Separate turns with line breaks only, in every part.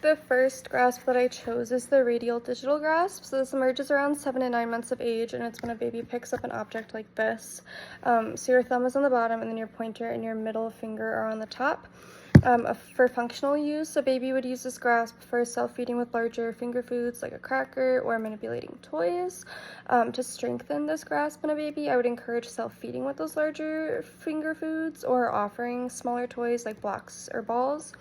The first grasp that I chose is the radial digital grasp. So this emerges around 7 to 9 months of age, and it's when a baby picks up an object like this. So your thumb is on the bottom, and then your pointer and your middle finger are on the top. For functional use, a baby would use this grasp for self-feeding with larger finger foods like a cracker or manipulating toys. To strengthen this grasp in a baby, I would encourage self-feeding with those larger finger foods or offering smaller toys like blocks or balls.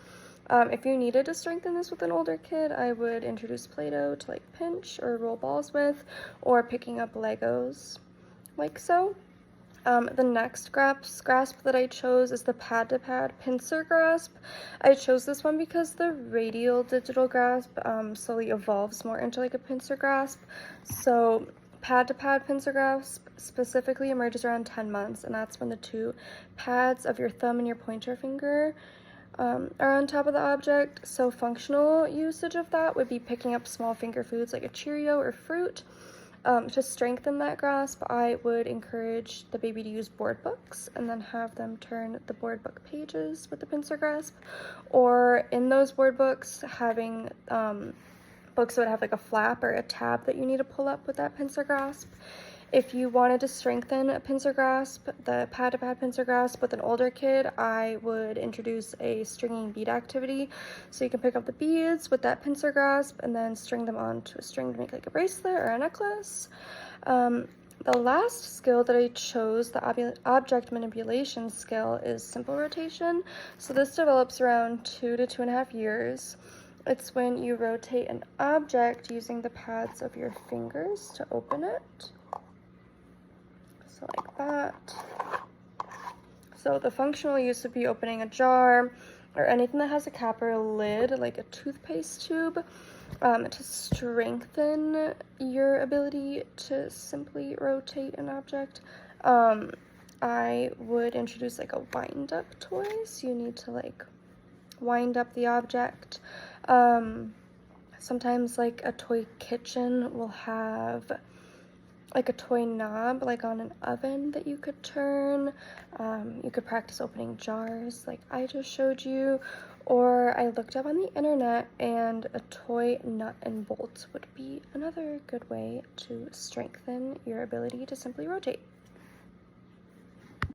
If you needed to strengthen this with an older kid, I would introduce Play-Doh to like pinch or roll balls with, or picking up Legos like so. The next grasp that I chose is the pad-to-pad pincer grasp. I chose this one because the radial digital grasp slowly evolves more into like a pincer grasp. So pad-to-pad pincer grasp specifically emerges around 10 months, and that's when the two pads of your thumb and your pointer finger are on top of the object. So functional usage of that would be picking up small finger foods like a Cheerio or fruit. To strengthen that grasp, I would encourage the baby to use board books and then have them turn the board book pages with the pincer grasp, or in those board books having books that would have like a flap or a tab that you need to pull up with that pincer grasp. If you wanted to strengthen a pincer grasp, the pad-to-pad pincer grasp with an older kid, I would introduce a stringing bead activity. So you can pick up the beads with that pincer grasp and then string them onto a string to make like a bracelet or a necklace. The last skill that I chose, the object manipulation skill, is simple rotation. So this develops around 2 to 2.5 years. It's when you rotate an object using the pads of your fingers to open it. So like that. So the functional use would be opening a jar or anything that has a cap or a lid, like a toothpaste tube. To strengthen your ability to simply rotate an object, I would introduce like a wind up toy. So you need to like wind up the object. Sometimes like a toy kitchen will have like a toy knob like on an oven that you could turn. You could practice opening jars like I just showed you, or I looked up on the internet and a toy nut and bolt would be another good way to strengthen your ability to simply rotate.